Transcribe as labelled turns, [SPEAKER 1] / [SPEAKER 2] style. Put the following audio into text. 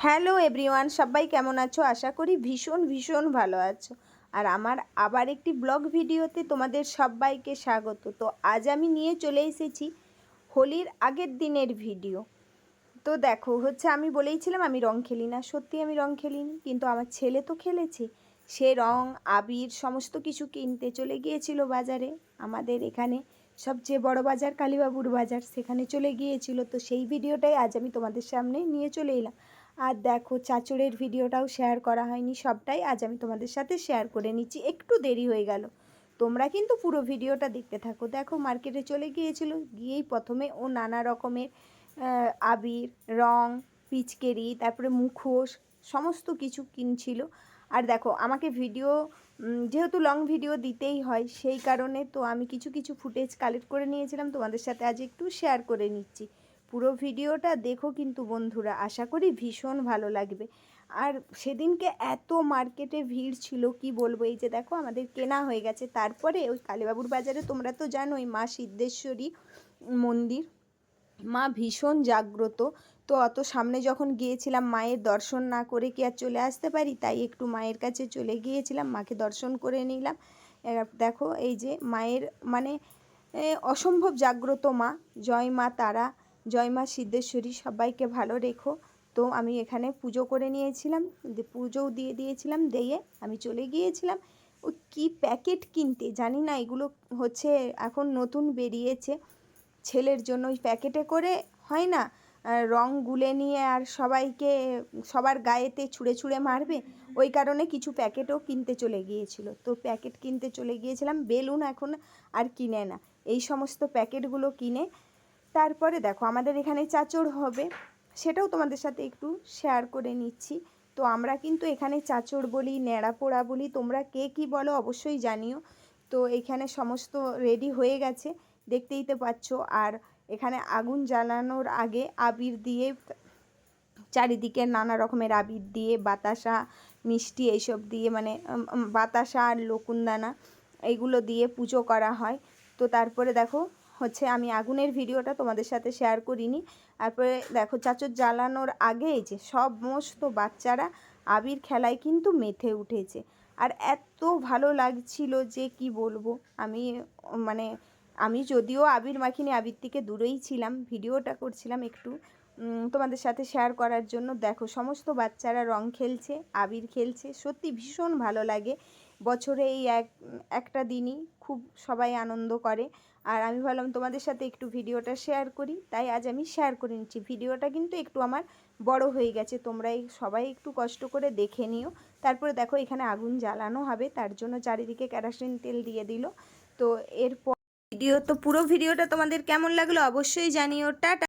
[SPEAKER 1] Hello everyone, সবাই কেমন আছো? আশা করি ভীষণ ভীষণ ভালো আছো। আর আমার আবার একটি ব্লগ ভিডিওতে তোমাদের সবাইকে স্বাগত। তো আজ আমি নিয়ে চলে এসেছি হোলির আগের দিনের ভিডিও। তো দেখো আমি বলেইছিলাম আমি রং খেলি না, সত্যি আমি রং খেলিনি, কিন্তু আমার ছেলে তো খেলেছে। সে রং আবির সমস্ত কিছু কিনতে চলে গিয়েছিল বাজারে। আমাদের এখানে সবচেয়ে বড় বাজার কালীবাবুর বাজার, সেখানে চলে গিয়েছিল। তো সেই ভিডিওটাই আজ আমি তোমাদের সামনে নিয়ে চলে এলাম। আর দেখো চাচড়ের ভিডিওটাও শেয়ার করা হয়নি, সবটাই আজ আমি তোমাদের সাথে শেয়ার করে নিচ্ছি। একটু দেরি হয়ে গেল, তোমরা কিন্তু পুরো ভিডিওটা দেখতে থাকো। দেখো মার্কেটে চলে গিয়েছিল, গিয়েই প্রথমে ও নানা রকমের আবির, রং, পিচকেরি, তারপরে মুখোশ সমস্ত কিছু কিনছিল। আর দেখো আমাকে ভিডিও যেহেতু লং ভিডিও দিতেই হয়, সেই কারণে তো আমি কিছু কিছু ফুটেজ কালেক্ট করে নিয়েছিলাম, তোমাদের সাথে আজ একটু শেয়ার করে নিচ্ছি। পুরো ভিডিওটা দেখো কিন্তু বন্ধুরা, আশা করি ভীষণ ভালো লাগবে। আর সেদিনকে এত মার্কেটে ভিড় ছিল কি বলবো। এই যে দেখো আমাদের কেনা হয়ে গেছে। তারপরে ওই কালীবাবুর বাজারে তোমরা তো জানোই মা সিদ্ধেশ্বরী মন্দির, মা ভীষণ জাগ্রত। তো অত সামনে যখন গিয়েছিলাম, মায়ের দর্শন না করে কি আর চলে আসতে পারি, তাই একটু মায়ের কাছে চলে গিয়েছিলাম, মাকে দর্শন করে নিলাম। দেখো এই যে মায়ের মানে অসম্ভব জাগ্রত মা। জয় মা তারা, জয় মা সিদ্ধেশ্বরী, সবাইকে ভালো রেখো। তো আমি এখানে পুজো করে নিয়েছিলাম, পুজোও দিয়ে দিয়েছিলাম, দিয়ে আমি চলে গিয়েছিলাম ওই কী প্যাকেট কিনতে, জানি না এগুলো এখন নতুন বেরিয়েছে ছেলের জন্য। ওই প্যাকেটে করে হয় না, রং গুলে নিয়ে আর সবাইকে সবার গায়েতে ছুঁড়ে ছুঁড়ে মারবে, ওই কারণে কিছু প্যাকেটও কিনতে চলে গিয়েছিল। তো প্যাকেট কিনতে চলে গিয়েছিলাম, বেলুন এখন আর কিনে না, এই সমস্ত প্যাকেটগুলো কিনে তারপরে দেখো আমাদের এখানে চাচড় হবে, সেটাও তোমাদের সাথে একটু শেয়ার করে নিচ্ছি। তো আমরা কিন্তু এখানে চাচড় বলি, ন্যাড়া পোড়া বলি, তোমরা কে কী বলো অবশ্যই জানিও। তো এখানে সমস্ত রেডি হয়ে গেছে, দেখতেই তো পাচ্ছ। আর এখানে আগুন জ্বালানোর আগে আবির দিয়ে চারিদিকে নানা রকমের আবির দিয়ে, বাতাসা, মিষ্টি এইসব দিয়ে, মানে বাতাসা আর লকুনদানা এইগুলো দিয়ে পুজো করা হয়। তো তারপরে দেখো আমি আগুনের ভিডিওটা তোমাদের সাথে শেয়ার করিনি। তারপরে দেখো চাচর জ্বালানোর আগে যে সমস্ত বাচ্চারা আবির খেলায় কিন্তু মেতে উঠেছে। আর এত ভালো লাগছিল যে কি বলবো। মানে আমি যদিও আবির মাখিনি, আবির থেকে দূরেই ছিলাম, ভিডিওটা করছিলাম একটু তোমাদের সাথে শেয়ার করার জন্য। দেখো সমস্ত বাচ্চারা রং খেলছে, আবির খেলছে, সত্যি ভীষণ ভালো লাগে। বছরে এই একটা দিনই খুব সবাই আনন্দ করে। আর আমি ভাবলাম তোমাদের সাথে একটু ভিডিওটা শেয়ার করি, তাই আজ আমি শেয়ার করে নিচ্ছি। ভিডিওটা কিন্তু একটু আমার বড় হয়ে গেছে, তোমরা সবাই একটু কষ্ট করে দেখে নিও। তারপরে দেখো এখানে আগুন জ্বালানো হবে, তার জন্য চারিদিকে কেরোসিন তেল দিয়ে দিল। তো এরপর পুরো ভিডিওটা তোমাদের কেমন লাগলো অবশ্যই জানিও। টাটা।